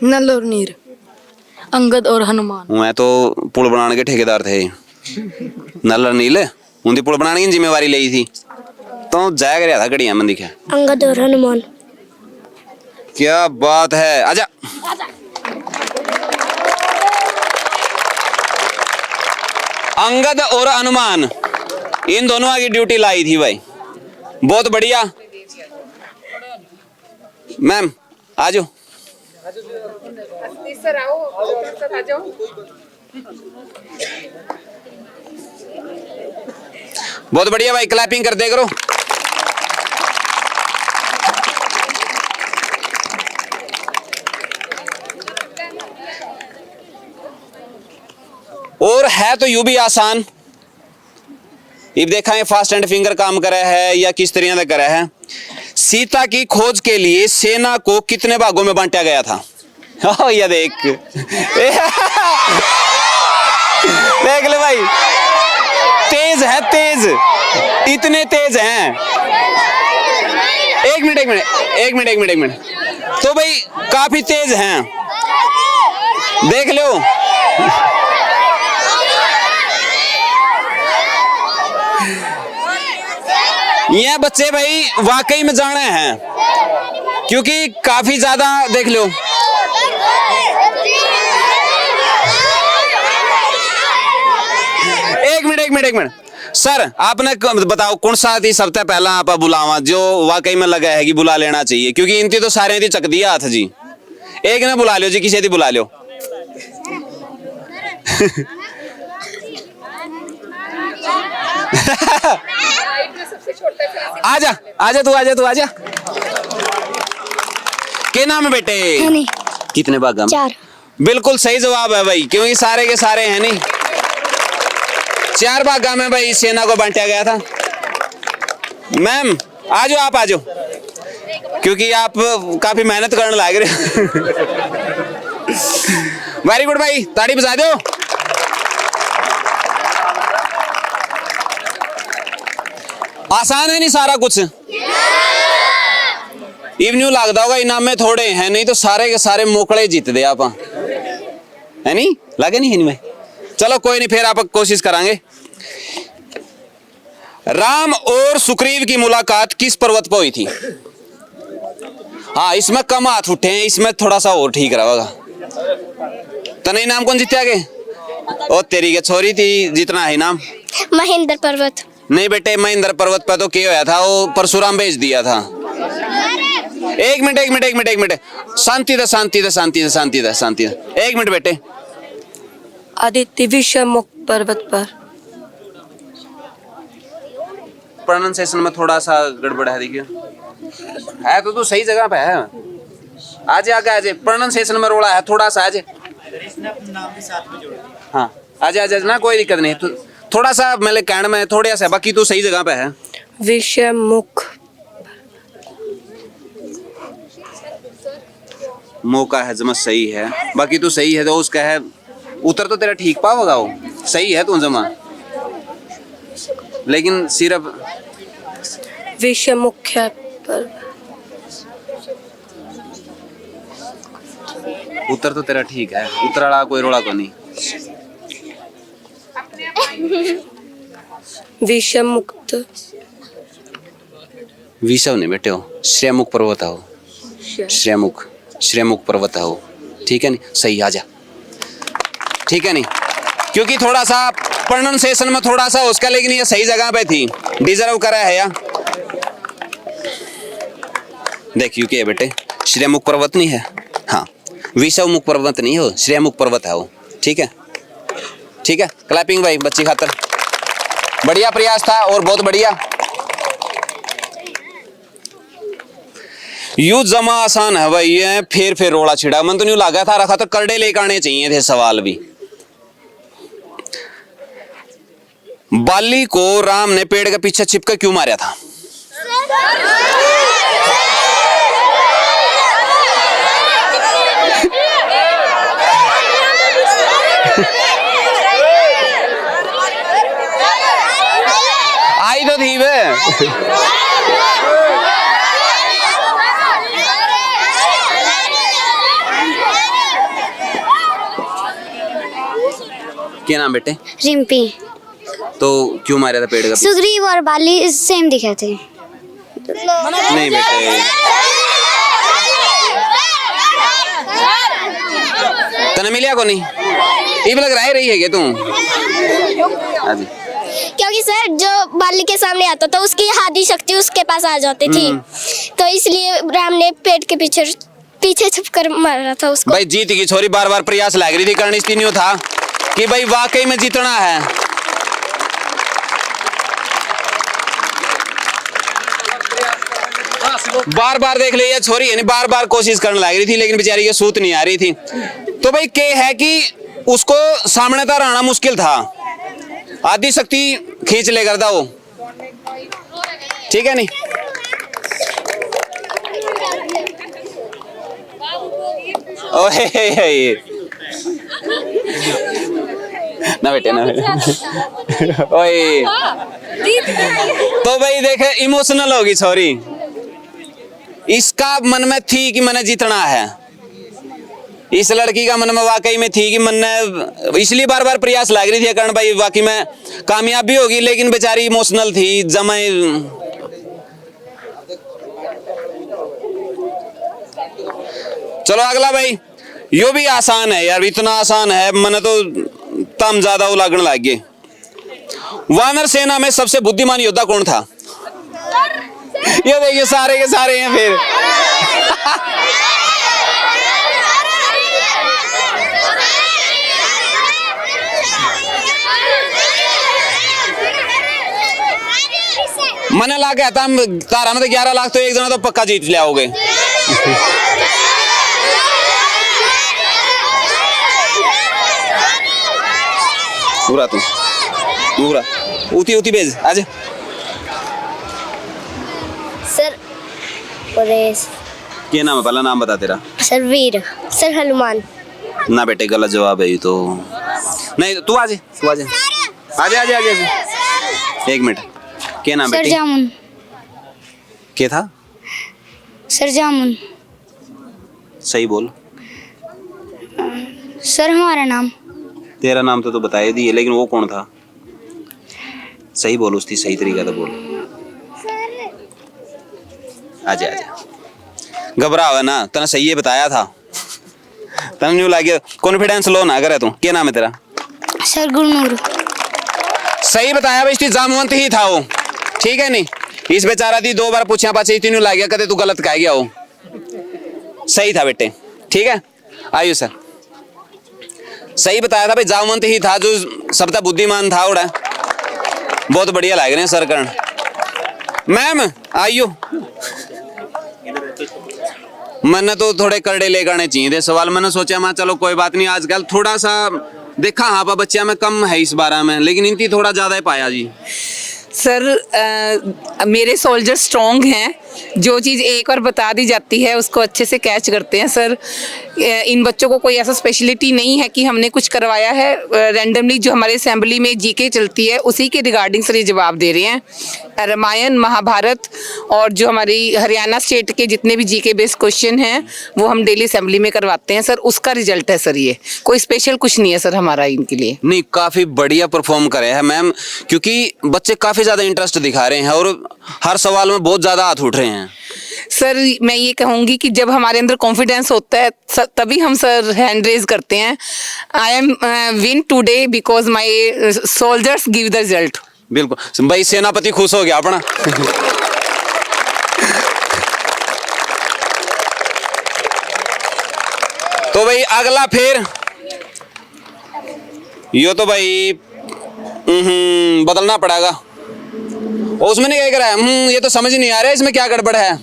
Speaker 7: नल और नीर अंगद और हनुमान।
Speaker 1: मैं तो पुल बनाने के ठेकेदार थे, नल और नील उनकी पुल बनाने की जिम्मेवारी ली थी, तो जाया गया था घड़िया मन दिखा।
Speaker 7: अंगद और हनुमान।
Speaker 1: क्या बात है, आजा। अंगद और हनुमान, इन दोनों की ड्यूटी लाई थी भाई, बहुत बढ़िया। मैम आ जाओ। बहुत बढ़िया भाई, क्लैपिंग कर दे करो। और है तो यूं भी आसान, ये देखा है फास्ट एंड फिंगर काम करे है या किस तरह से करे है। सीता की खोज के लिए सेना को कितने भागों में बांटा गया था? ओ ये देख देख ले भाई, तेज है, तेज, इतने तेज हैं। एक मिनट, तो भाई काफी तेज हैं, देख लो। ये बच्चे भाई वाकई में जाने हैं, क्योंकि काफी ज्यादा देख लो। एक मिनट सर, आपने बताओ कौन सा थी सबसे पहला आप बुलावा जो वाकई में लगा है कि बुला लेना चाहिए, क्योंकि इनती तो सारे थी चक दिया हाथ जी। एक ने बुला लियो जी, किसी थी बुला लियो। आजा तू। क्या नाम है बेटे? कितने भाग?
Speaker 7: 4।
Speaker 1: बिल्कुल सही जवाब है भाई, क्योंकि सारे के सारे हैं नहीं। 4 भागा में भाई सेना को बांटा गया था। मैम आ जाओ, क्योंकि आप काफी मेहनत करने लग रहे। वेरी गुड भाई, ताड़ी बजा दो। आसान है नहीं सारा कुछ? इवन्यू लगता होगा इनाम में थोड़े हैं, नहीं तो सारे के सारे मोकड़े जीत दे आप, है नहीं लगे नहीं इनमें। चलो कोई नहीं, फिर आप कोशिश करांगे। राम और सुग्रीव की मुलाकात किस पर्वत पर हुई थी? हाँ, इसमें कम हाथ उठे हैं, इसमें थोड़ा सा और ठीक रहेगा। तने इनाम कौन जीते आगे? ओ तेरी के छोरी थी जितना है इनाम।
Speaker 4: महेंद्र पर्वत।
Speaker 1: नहीं बेटे, महेंद्र पर्वत पर तो क्या होया था, वो परशुराम भेज दिया था। एक मिनट, शांति दे। एक मिनट बेटे।
Speaker 5: आदित्य विषमुख पर्वत पर।
Speaker 1: प्रोनाउंसिएशन में थोड़ा सा गड़बड़ है, देखिए। है तो तू सही जगह पे है। आजे प्रोनाउंसिएशन में रोड़ा है थोड़ा सा, आजे। हाँ आजे ना, कोई दिक्कत नहीं। तू थोड़ा सा मेरे कहने में थोड़ा सा, बाकी तू सही जगह पे है।
Speaker 5: विषमुख
Speaker 1: मौका है जमा सही है, बाकी तू सही है तो उसका है उत्तर तो तेरा ठीक पाओगा, वो सही है तू जमा, लेकिन सिर्फ
Speaker 5: विषमुख पर।
Speaker 1: उत्तर तो तेरा ठीक है, उत्तर वाला कोई रोड़ा को नहीं।
Speaker 5: विषमुक्त
Speaker 1: विषव नहीं बेटे हो, श्रेमुख पर्वत हो, श्रेमुख पर्वत हो, ठीक है नहीं, सही आ जा, ठीक है नहीं, क्योंकि थोड़ा सा प्रोनाउंसिएशन में थोड़ा सा उसका, लेकिन ये सही जगह पे थी, डिजर्व करा है या देखियो क्या बेटे, श्रेमुख पर्वत नहीं है, हाँ विषवमुख पर्वत नहीं हो, श्रेमुख पर्वत है वो, ठीक है, ठीक है। क्लैपिंग भाई बच्ची खातर, बढ़िया प्रयास था और बहुत बढ़िया। यू जमा आसान है भाई, ये फिर रोड़ा छिड़ा, मन तो नहीं लगा था, रखा तो करड़े लेकर आने चाहिए थे सवाल भी। बाली को राम ने पेड़ के पीछे छिपकर क्यों मारा था? आई तो थी वे। क्या नाम बेटे?
Speaker 4: रिम्पी।
Speaker 1: तो क्यों मारा था पेड़ का पीछे?
Speaker 4: सुग्रीव और बाली सेम दिखे थे।
Speaker 1: नहीं बेटे, तने मिलिया को नहीं, ये लग रहा है रही है क्या तू?
Speaker 4: क्योंकि सर जो बाली के सामने आता था उसकी आधी शक्ति उसके पास आ जाती थी, तो इसलिए राम ने पेड़ के पीछे छुप कर मारा था उसको।
Speaker 1: भाई जीत की छोरी बार बार प्रयास लग रही थी करनी, इसलिए नहीं था कि भाई वाकई में जीतना है। बार बार देख ले ये छोरी है, बार बार कोशिश करने लग रही थी, लेकिन बेचारी ये सूत नहीं आ रही थी। तो भाई के है कि उसको सामने तक आना मुश्किल था, आधी शक्ति खींच ले करता वो, ठीक है नहीं। ओए ना बेटे ना बेटे। ओए तो भाई देखे इमोशनल होगी सॉरी, इसका मन में थी कि मैंने जीतना है, इस लड़की का मन में वाकई में थी कि मैंने, इसलिए बार बार प्रयास लग रही थी करण भाई वाकई में कामयाब भी होगी, लेकिन बेचारी इमोशनल थी जमाई। चलो अगला भाई, यो भी आसान है यार, इतना आसान है मैंने तो तम ज्यादा लागण लग गए। वानर सेना में सबसे बुद्धिमान योद्धा कौन था? ये देखिए सारे के सारे हैं फिर। मैंने ला गया था तारा में तो 11 लाख तो एक जना तो पक्का जीत ले आओगे। पूरा तू पूरा उती भेज आज।
Speaker 4: सर परेश।
Speaker 1: क्या नाम है? पहला नाम बता तेरा।
Speaker 4: सर वीर। सर हनुमान।
Speaker 1: ना बेटे गलत जवाब है ये तो। नहीं तू आ जा, तू आ जा, आ जा, आ जा, आ जा। एक मिनट, क्या नाम
Speaker 4: सर
Speaker 1: बेटे?
Speaker 4: जामुन।
Speaker 1: क्या था?
Speaker 4: सर जामुन।
Speaker 1: सही बोल।
Speaker 4: सर हमारा नाम।
Speaker 1: तेरा नाम तो बताया दिए, लेकिन वो कौन था? सही बोल, उसकी सही तरीका तो बोल। आजा आजा, घबरा हुआ ना, तने सही बताया था, तने न्यू लगे कॉन्फिडेंस लो ना करे तू। क्या नाम है तेरा?
Speaker 4: सर गुरनूर।
Speaker 1: सही बताया भाई, इसकी जामवंत ही था वो, ठीक है नहीं। इस बेचारा थी 2 बार पूछा पाछे तीनों ला गया, कदे तू गलत कह गया हो। सही था बेटे, ठीक है। आयु सर सही बताया था भाई, जामवंत ही था जो सबका बुद्धिमान था। उड़ा बहुत बढ़िया लग रहे हैं सर करण। मैम आइयो, मैंने तो थोड़े करड़े ले आने चाहिए थे सवाल। मैंने सोचा मैं चलो कोई बात नहीं, आजकल थोड़ा सा देखा हाँ पा बच्चा में कम है इस बारे में, लेकिन इनकी थोड़ा ज्यादा ही पाया जी।
Speaker 2: सर मेरे सोल्जर स्ट्रॉन्ग हैं, जो चीज़ एक बार बता दी जाती है उसको अच्छे से कैच करते हैं सर। इन बच्चों को कोई ऐसा स्पेशलिटी नहीं है कि हमने कुछ करवाया है, रैंडमली जो हमारे असेंबली में जीके चलती है उसी के रिगार्डिंग सर ये जवाब दे रहे हैं। रामायण, महाभारत और जो हमारी हरियाणा स्टेट के जितने भी जीके बेस्ड क्वेश्चन हैं वो हम डेली असेंबली में करवाते हैं सर, उसका रिजल्ट है सर। ये कोई स्पेशल कुछ नहीं है सर हमारा इनके लिए।
Speaker 1: नहीं काफी बढ़िया परफॉर्म करे हैं मैम, क्योंकि बच्चे काफी ज्यादा इंटरेस्ट दिखा रहे हैं और हर सवाल में बहुत ज्यादा हाथ उठ रहे हैं।
Speaker 2: सर मैं ये कहूँगी कि जब हमारे अंदर कॉन्फिडेंस होता है तभी हम सर हैंड रेज करते हैं। I am win today because my soldiers give the result.
Speaker 1: बिल्कुल भाई, सेनापति खुश हो गया अपना। तो भाई अगला फिर यो तो भाई बदलना पड़ेगा। और उसमें नहीं कह रहा है ये तो समझ नहीं आ रहा है इसमें क्या गड़बड़ है।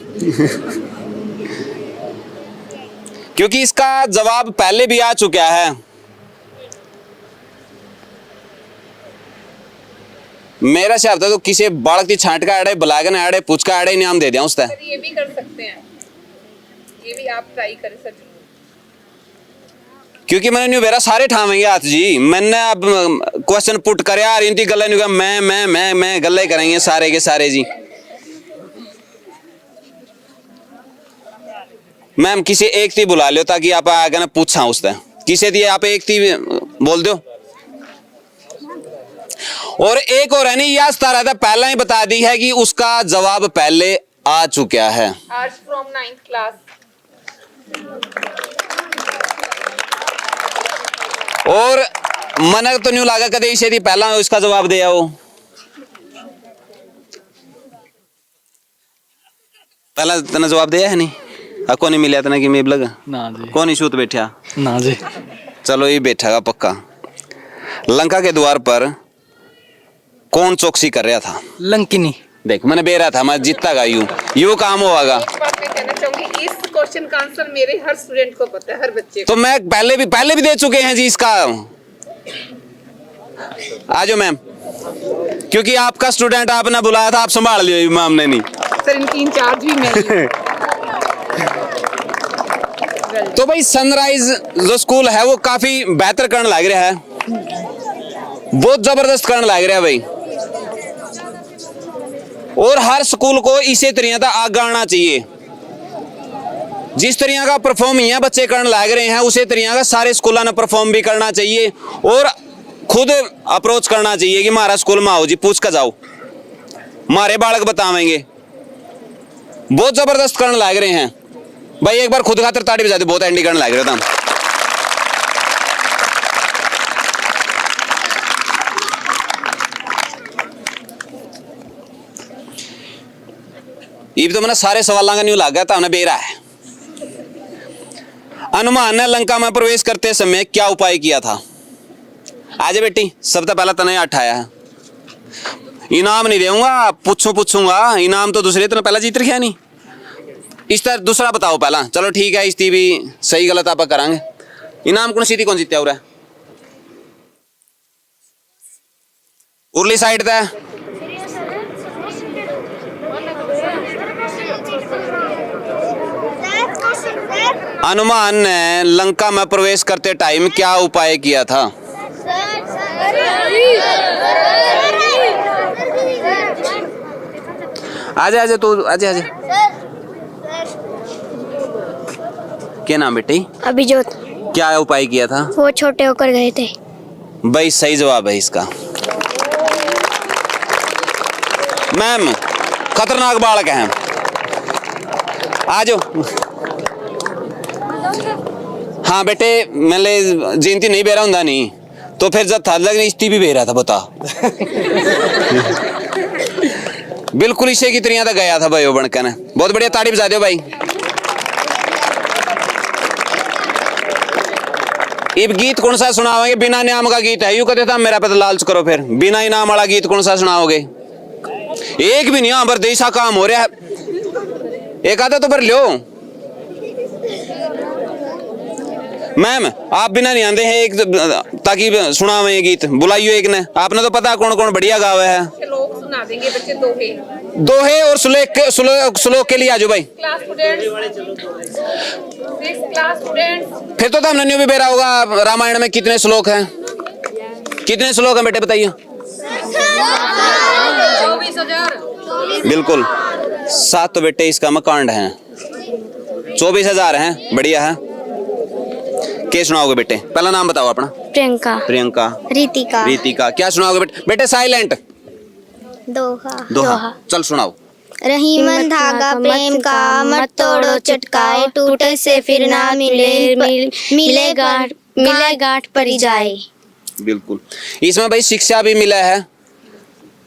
Speaker 1: क्योंकि इसका जवाब पहले भी आ चुका है। मेरा से तो किसी बालक की छांट का आड़े बुलागन आड़े पूछ का आड़े इनाम दे दिया उसने।
Speaker 2: ये भी कर सकते हैं, ये भी आप ट्राई करें सर।
Speaker 1: क्योंकि मैंने न्यू बेरा सारे ठावेंगे हाथ जी। मैंने अब क्वेश्चन पुट करे यार इनकी गल्ला नहीं मैं गल्ले करेंगे सारे के सारे जी। मैम किसी एक थी बुला लो ताकि आप आगे ना पूछा उससे। किसी थी आप एक थी बोल दो। और एक और है नहीं याद रहा था, पहला ही बता दी है कि उसका जवाब पहले आ चुका है।
Speaker 2: Arts from 9th class.
Speaker 1: और मन तो न्यू लागा कदे इसे थी पहला इसका जवाब दिया वो पहला तना जवाब दिया है नहीं आपको नहीं मिला तना कि मेब लगा
Speaker 6: ना जी,
Speaker 1: कौन ही शूत बैठा
Speaker 6: ना जी।
Speaker 1: चलो ये बैठा पक्का। लंका के द्वार पर कौन चौकसी कर रहा था?
Speaker 6: लंकिनी।
Speaker 1: देख मैंने बे रहा था मैं जीतता गा यू काम होगा।
Speaker 2: एक बात मैं कहना चाहूंगी, इस क्वेश्चन का आंसर मेरे हर स्टूडेंट को पता है, हर बच्चे को।
Speaker 1: तो मैं पहले भी दे चुके हैं जी इसका। आ जाओ मैम, क्योंकि आपका स्टूडेंट आपने बुलाया था, आप संभाल लियो मैम ने नहीं।
Speaker 2: सर इनकी इंचार्ज भी मैं।
Speaker 1: तो भाई सनराइज जो स्कूल है वो काफी बेहतर करने लग रहा है, बहुत जबरदस्त करने लग रहा है भाई। और हर स्कूल को इसी तरह का आगे आना चाहिए। जिस तरह का परफॉर्म यहाँ बच्चे करने लग रहे हैं उसी तरह का सारे स्कूलों ने परफॉर्म भी करना चाहिए और खुद अप्रोच करना चाहिए कि हमारा स्कूल में आओ जी, पूछ कर जाओ, हमारे बालक बतावेंगे। बहुत जबरदस्त करने लग रहे हैं भाई। एक बार खुद खातर ताड़ी बजा दे, बहुत एंडी करने लग रहा था। ये तो मैंने सारे सवालों का न्यू लग गया था, उन्हें बेरा है। हनुमान ने लंका में प्रवेश करते समय क्या उपाय किया था? आज बेटी सबसे पहला तने उठाया है। इनाम नहीं दूंगा, पूछूंगा इनाम तो दूसरे तो पहला जीत रखा नहीं। इस तरह दूसरा बताओ पहला। चलो ठीक है, इसकी भी सही गलत आप करांगे। इनाम कौन सीधी कौन जीत्या हो रहा है? उरली साइड था। हनुमान ने लंका में प्रवेश करते टाइम क्या उपाय किया था? आजा तू आजा। क्या नाम बेटी?
Speaker 7: अभिजोत।
Speaker 1: क्या उपाय किया था?
Speaker 7: वो छोटे होकर गए थे।
Speaker 1: भाई सही जवाब है इसका। मैम खतरनाक बालक हैं, आ जाओ। हाँ बेटे मैंने जयंती नहीं बेरा होंगे नहीं तो फिर जब था लग इस्ती भी बेरा था बता। बिल्कुल इसे की तरह तो गया था भाई वो बनकर। बहुत बढ़िया, ताड़ी बजा दो भाई। इब गीत कौन सा सुनाओगे? बिना इनाम का गीत है, यूं कहते था मेरा पे तो लालच करो। फिर बिना इनाम वाला गीत कौन सा सुनाओगे? एक भी नहीं, यहाँ पर देशा काम हो रहा है। एक आधा तो पर लो। मैम आप बिना नहीं आते हैं एक ताकि सुनावे गीत, बुलाइयो एक ने। आपने तो पता कौन कौन बढ़िया गावे है।
Speaker 2: लोग सुना देंगे बच्चे
Speaker 1: दोहे और श्लोक के लिए आ जाओ भाई।
Speaker 2: Class students.
Speaker 1: फिर तो हमने न्यू भी बेरा होगा रामायण में कितने श्लोक हैं? कितने श्लोक हैं बेटे बताइए? 24,000। बिल्कुल 7 तो बेटे इसका मकांड है, 24,000 हैं। बढ़िया है। क्या सुनाओगे बेटे? पहला नाम बताओ अपना।
Speaker 7: प्रियंका।
Speaker 1: प्रियंका।
Speaker 7: रीतिका।
Speaker 1: रीतिका। क्या सुनाओगे बेटे? बेटे साइलेंट।
Speaker 4: दोहा।
Speaker 1: चल सुनाओ।
Speaker 4: रहीमन धागा प्रेम का मत तोड़ो चटकाए, टूटे से फिर ना मिले गांठ परी जाए।
Speaker 1: बिल्कुल, इसमें भाई शिक्षा भी मिला है।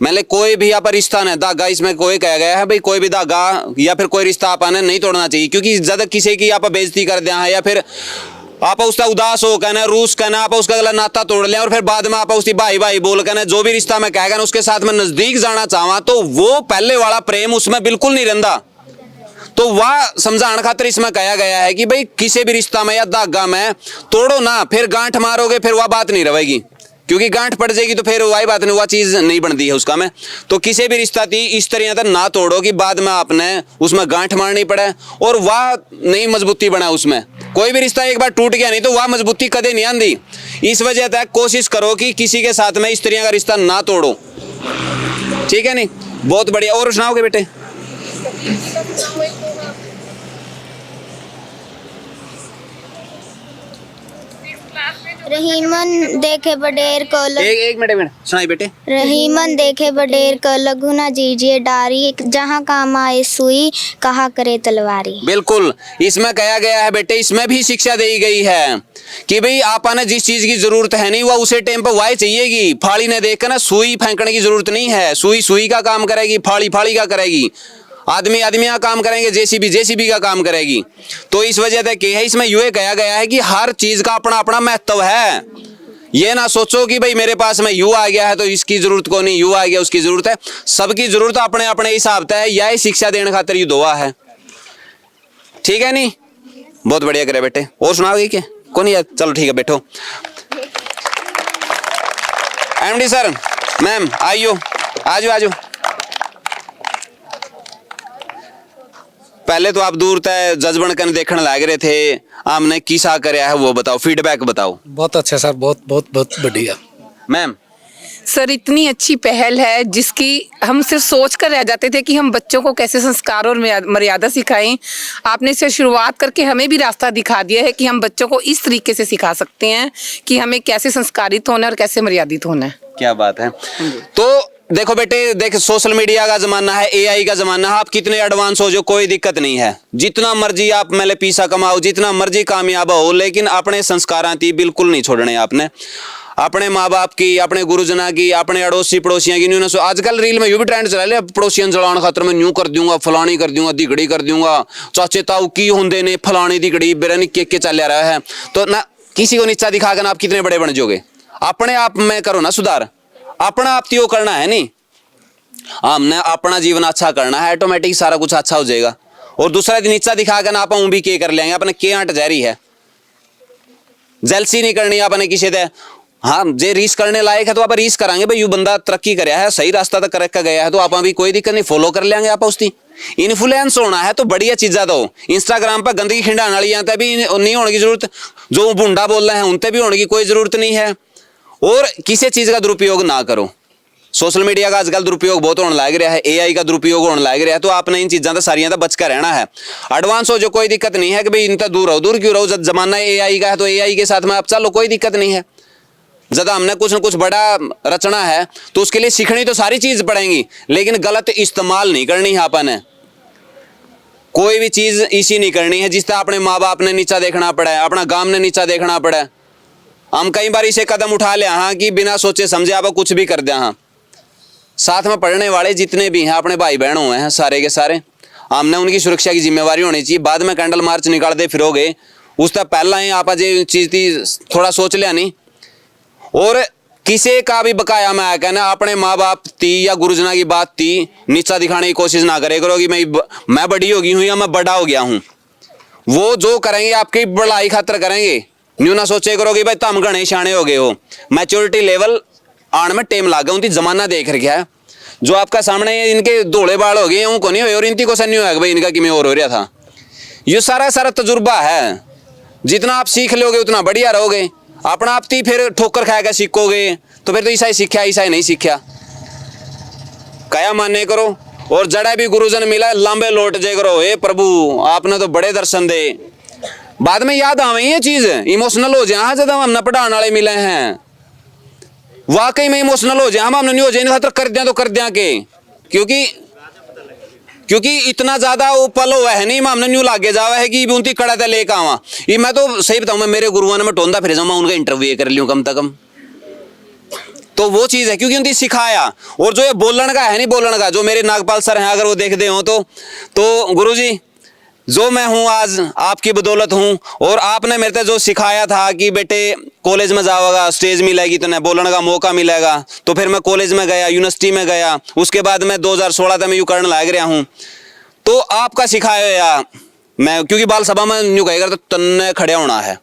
Speaker 1: मैंने कोई भी यहाँ पर रिश्ता नहीं, धागा इसमें कोई कहा गया है भाई कोई भी धागा या फिर कोई रिश्ता आपने नहीं तोड़ना चाहिए, क्योंकि ज्यादा किसी की आप बेइज्जती कर दिया है या फिर आप उसका उदास हो कहना रूस कहना आप उसका गला नाता तोड़ लें और फिर बाद में आप उसकी भाई भाई बोल कहना जो भी रिश्ता मैं कहेगा उसके साथ में नजदीक जाना चाहवा तो वो पहले वाला प्रेम उसमें बिल्कुल नहीं रहता। तो वह समझाने खातिर इसमें कहा गया है कि भाई किसी भी रिश्ता में या धागा में तोड़ो ना, फिर गांठ मारोगे फिर वह बात नहीं रहेगी, क्योंकि गांठ पड़ जाएगी तो फिर वही बात नहीं, वह चीज नहीं बनती है उसका में। तो किसी भी रिश्ता थी इस तरह तक ना तोड़ो कि बाद में आपने उसमें गांठ मारनी पड़े और वह नहीं मजबूती बना उसमें। कोई भी रिश्ता एक बार टूट गया नहीं तो वह मजबूती कदे नहीं आंदी। इस वजह तक कोशिश करो कि किसी के साथ में इस तरह का रिश्ता ना तोड़ो, ठीक है नहीं। बहुत बढ़िया, और सुनाओगे बेटे?
Speaker 4: रहीमन देखे बडेर को
Speaker 1: एक मिनट सुनाई बेटे।
Speaker 4: रहीमन देखे बडेर को लघु न जीजिए डारी, जहाँ काम आए सुई कहा करे तलवारी।
Speaker 1: बिल्कुल, इसमें कहा गया है बेटे, इसमें भी शिक्षा दी गई है कि भाई आपने जिस चीज की जरूरत है नहीं वह उसे टाइम पर वह चाहिएगी। फाड़ी ने देखकर ना सुई फेंकने की जरूरत नहीं है, सुई सुई का काम करेगी, फाड़ी फाड़ी का करेगी, आदमी आदमी का काम करेंगे, जेसीबी का काम करेगी। तो इस वजह से क्या है, इसमें यूं कहा गया है कि हर चीज का अपना अपना महत्व है। ये ना सोचो कि भाई मेरे पास में यू आ गया है तो इसकी जरूरत को नहीं, यू आ गया उसकी जरूरत है, सबकी जरूरत अपने अपने हिसाब से है। यही शिक्षा देने खातिर ये दुआ है, ठीक है नहीं। बहुत बढ़िया करे बेटे, और सुनाओगे क्या? कौन यार, चलो ठीक है बैठो। एमडी सर, मैम आइयो, आजो आजो। पहले तो आप दूर तय जज बनकर देखने लग रहे थे, हमने किसा कराया है वो बताओ, फीडबैक बताओ।
Speaker 3: बहुत अच्छा सर, बहुत बहुत बहुत बढ़िया।
Speaker 1: मैम
Speaker 2: सर इतनी अच्छी पहल है जिसकी हम सिर्फ सोच कर रह जाते थे कि हम बच्चों को कैसे संस्कार और मर्यादा सिखाएं। आपने इससे शुरुआत करके हमें भी रास्ता दिखा दिया है कि हम बच्चों को इस तरीके से सिखा सकते हैं कि हमें कैसे संस्कारित होना है और कैसे मर्यादित होना है।
Speaker 1: क्या बात है। तो देखो बेटे, देख सोशल मीडिया का जमाना है, एआई का जमाना है, आप कितने एडवांस हो जो कोई दिक्कत नहीं है, जितना मर्जी आप मेले पैसा कमाओ, जितना मर्जी कामयाब हो, लेकिन अपने संस्कारां थी बिल्कुल नहीं छोड़ने आपने। अपने माँ बाप की, अपने गुरुजना की, अपने अड़ोसी पड़ोसियों की न्यू। आजकल रील में यू भी ट्रेंड चला लिया, पड़ोसियों जलाने खातर मैं न्यू कर दूंगा, फलानी कर दूंगा, दिगड़ी कर दूंगा, चाचे ताऊ की होंदे ने फलानी दिगड़ी बेरनी के चल रहा है। तो ना किसी को नीचा दिखाकर आप कितने बड़े बन जाओगे। अपने आप में करो ना सुधार, अपना आप तो करना है नहीं, हमने अपना जीवन अच्छा करना है, ऑटोमेटिक सारा कुछ अच्छा हो जाएगा। और दूसरा दिन नीचा दिखाकर ना आप भी के कर लेंगे, अपने के आंट जारी है, जेलसी नहीं करनी आपने किसी से। हाँ जे रीस करने लायक है तो आप रीस कराएंगे, भाई यू बंदा तरक्की कराया है, सही रास्ता तक कर गया है तो आप भी कोई दिक्कत नहीं, फॉलो कर लेंगे आप उसकी। इन्फ्लुएंस होना है तो बढ़िया चीजा दो। इंस्टाग्राम पर गंदगी खिंडाने वाली यहाँ भी नहीं होने की जरूरत, जो भुंडा बोल रहे हैं उनते भी होने की कोई जरूरत नहीं है। और किसी चीज का दुरुपयोग ना करो। सोशल मीडिया का आजकल दुरुपयोग बहुत होने लग रहा है, एआई का दुरुपयोग होने लग रहा है, तो आपने इन चीज़ों से सारियां तो बच कर रहना है। एडवांस हो जो कोई दिक्कत नहीं है कि भाई इनसे दूर रहो, दूर क्यों रहो, जब जमाना एआई का है तो एआई के साथ में आप चलो, कोई दिक्कत नहीं है। ज़्यादा हमने कुछ न कुछ बड़ा रचना है तो उसके लिए सीखनी तो सारी चीज़ पड़ेंगी, लेकिन गलत इस्तेमाल नहीं करनी है। आपने कोई भी चीज़ इसी नहीं करनी है जिससे अपने माँ बाप ने नीचा देखना पड़ा है, अपना गांव ने नीचा देखना पड़ा है। हम कई बार इसे कदम उठा लिया हाँ कि बिना सोचे समझे आप कुछ भी कर दिया। हाँ साथ में पढ़ने वाले जितने भी हैं अपने भाई बहन हुए हैं सारे के सारे, हमने उनकी सुरक्षा की जिम्मेवारी होनी चाहिए। बाद में कैंडल मार्च निकालते फिरोगे उससे पहला ही आप जो चीज़ थी थोड़ा सोच लिया नहीं। और किसी का भी बकाया मैं कहना अपने माँ बाप थी या गुरुजना की बात थी नीचा दिखाने की कोशिश ना करे करो कि मैं बड़ी हो गई हूँ या मैं बड़ा हो गया हूँ। वो जो करेंगे आपकी बड़ाई खातर करेंगे, न्यू ना सोचे करो कि भाई तुम घने शाणे हो गए हो। मैच्योरिटी लेवल आने में टाइम लागा, उनकी जमाना देख रखा है। जो आपका सामने इनके धोले बाल हो गए उनको नहीं हो और इनकी को नहीं होगा भाई इनका कि मैं और हो रहा था। ये सारा तजुर्बा है, जितना आप सीख लोगे उतना बढ़िया रहोगे। अपना आप थी फिर ठोकर खाएगा सीखोगे तो फिर तो ईसाई सीखा ईसाई नहीं सीखा कया मानने करो। और जड़ा भी गुरुजन मिला लंबे लौट जाए करो, हे प्रभु आपने तो बड़े दर्शन दे। बाद में याद आवे ये चीज, इमोशनल हो जाए। हाँ जब हमने पढ़ाने वाले मिले हैं वाकई में इमोशनल हो जाए, हम नहीं हो जाए खतर कर दिया तो कर दिया के, क्योंकि इतना ज्यादा वो पल हुआ है नहीं, हमने न्यू लागे जावा है कि उनकी कड़ा ते लेकर आवा। ये मैं तो सही बताऊं, मैं मेरे गुरुओं ने मैं टोंदा फिर जाऊँ, मैं उनका इंटरव्यू कर लियूँ कम से कम। तो वो चीज है क्योंकि उनकी सिखाया। और जो ये बोलने का है नहीं, बोलने का जो मेरे नागपाल सर हैं, अगर वो देखते हो तो गुरुजी जो मैं हूं आज आपकी बदौलत हूं, और आपने मेरे से जो सिखाया था कि बेटे कॉलेज में जाओगा स्टेज मिलेगी तो बोलने का मौका मिलेगा, तो फिर मैं कॉलेज में गया, यूनिवर्सिटी में गया, उसके बाद मैं 2016 तक मैं यूं करने लग रहा हूं। तो आपका सिखाया मैं, क्योंकि बाल सभा में यूं कहेगा तो तन्ने खड़े होना है,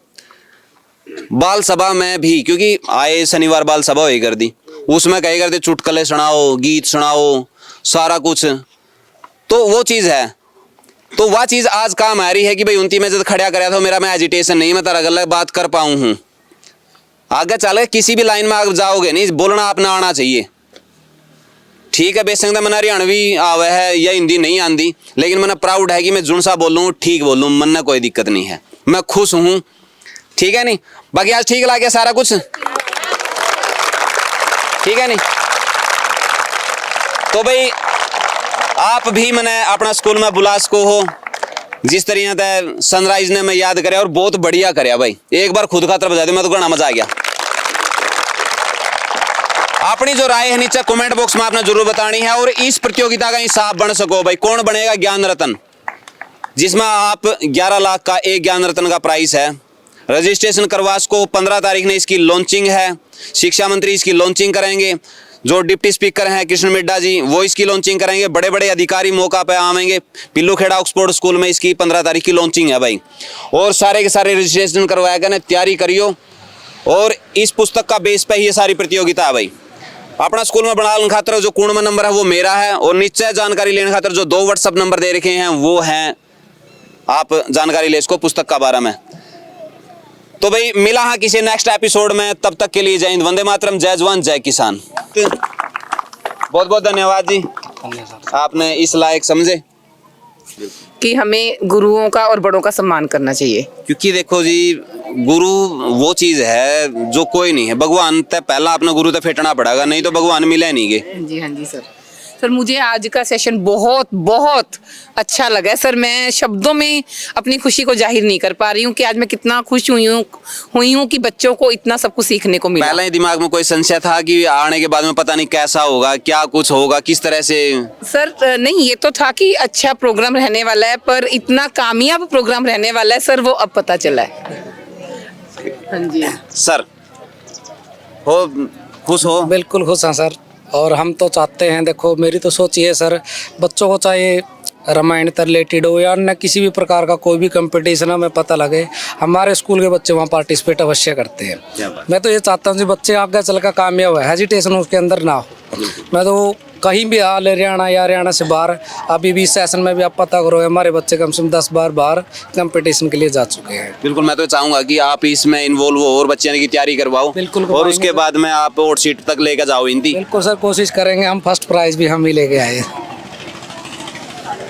Speaker 1: बाल सभा में भी, क्योंकि आए शनिवार बाल सभा हुई कर दी, उसमें कहे करते चुटकुले सुनाओ, गीत सुनाओ, सारा कुछ। तो वो चीज़ है, तो वह चीज़ आज काम आ रही है कि भाई उनती में जब खड़ा कराया था मेरा, मैं एजिटेशन नहीं, मैं तारा गलत बात कर पाऊँ हूँ। आगे चल किसी भी लाइन में आप जाओगे नहीं, बोलना अपना आना चाहिए। ठीक है, बेशक मैंने हरियाणवी आवे है या हिंदी नहीं आती, लेकिन मैंने प्राउड है कि मैं जुन सा बोलूँ ठीक बोलूँ, मन में कोई दिक्कत नहीं है, मैं खुश हूँ। ठीक है नहीं, बाकी आज ठीक लगा सारा कुछ, ठीक है नहीं। तो भाई आप भी मैंने अपना स्कूल में बुलास को हो, जिस तरीके से सनराइज ने मैं याद करे और बहुत बढ़िया करे भाई, एक बार खुद खातर बजा दे, मैं तो घना मजा आ गया। अपनी जो राय है नीचे कमेंट बॉक्स में आपने जरूर बतानी है, और इस प्रतियोगिता का हिसाब बन सको भाई, कौन बनेगा ज्ञान रत्न, जिसमें आप 11 लाख का एक ज्ञान रत्न का प्राइस है। रजिस्ट्रेशन करवा सको, 15 तारीख ने इसकी लॉन्चिंग है, शिक्षा मंत्री इसकी लॉन्चिंग करेंगे, जो डिप्टी स्पीकर हैं कृष्ण मिड्डा जी वो इसकी लॉन्चिंग करेंगे, बड़े बड़े अधिकारी मौका पे आवेंगे। पिल्लूखेड़ा ऑक्सफोर्ड स्कूल में इसकी 15 तारीख की लॉन्चिंग है भाई, और सारे के सारे रजिस्ट्रेशन करवाया गया, तैयारी करियो, और इस पुस्तक का बेस पे ही ये सारी प्रतियोगिता है भाई। अपना स्कूल में बनाने खातर जो कुण में नंबर है वो मेरा है, और नीचे जानकारी लेने खातर जो 2 व्हाट्सएप नंबर दे रखे हैं वो हैं, आप जानकारी ले इसको पुस्तक का बारे में। तो भाई मिला हाँ किसी नेक्स्ट एपिसोड में, तब तक के लिए जय हिंद, वंदे मातरम, जय जवान जय किसान। बहुत बहुत धन्यवाद जी, आपने इस लायक समझे
Speaker 2: कि हमें गुरुओं का और बड़ों का सम्मान करना चाहिए।
Speaker 1: क्योंकि देखो जी, गुरु वो चीज है जो कोई नहीं है, भगवान तय पहला अपना गुरु तो फेटना पड़ेगा, नहीं तो भगवान मिले नहीं गे।
Speaker 2: जी हाँ जी सर। सर मुझे आज का सेशन बहुत बहुत अच्छा लगा सर, मैं शब्दों में अपनी खुशी को जाहिर नहीं कर पा रही हूँ कि आज मैं कितना खुश हुई हूँ कि बच्चों को इतना सब कुछ सीखने को मिला।
Speaker 1: पहले ही दिमाग में कोई संशय था कि आने के बाद में पता नहीं कैसा होगा, क्या कुछ होगा, किस तरह से।
Speaker 2: सर नहीं, ये तो था कि अच्छा प्रोग्राम रहने वाला है, पर इतना कामयाब प्रोग्राम रहने वाला है सर, वो अब पता चला है। हाँ जी
Speaker 1: सर, हो खुश हो?
Speaker 3: बिल्कुल खुश हैं सर, और हम तो चाहते हैं, देखो मेरी तो सोच ये है सर, बच्चों को चाहे रामायण से रिलेटेड हो या अन्य किसी भी प्रकार का कोई भी कंपटीशन हमें पता लगे, हमारे स्कूल के बच्चे वहाँ पार्टिसिपेट अवश्य करते हैं। मैं तो ये चाहता हूँ कि बच्चे आगे चलकर कामयाब है, हेजिटेशन उसके अंदर ना हो। मैं तो कहीं भी हाल हरियाणा या हरियाणा से बाहर, अभी भी सेशन में भी आप पता करो हमारे बच्चे कम से कम 10 बार बाहर कंपटीशन के लिए जा चुके हैं।
Speaker 1: बिल्कुल, मैं तो चाहूंगा कि आप इसमें इन्वॉल्व हो और बच्चों की तैयारी करवाओ।
Speaker 3: बिल्कुल,
Speaker 1: और उसके बाद में आप और सीट तक लेकर जाओ हिंदी।
Speaker 3: बिल्कुल सर, कोशिश करेंगे, हम फर्स्ट प्राइज भी हम ही लेके आए।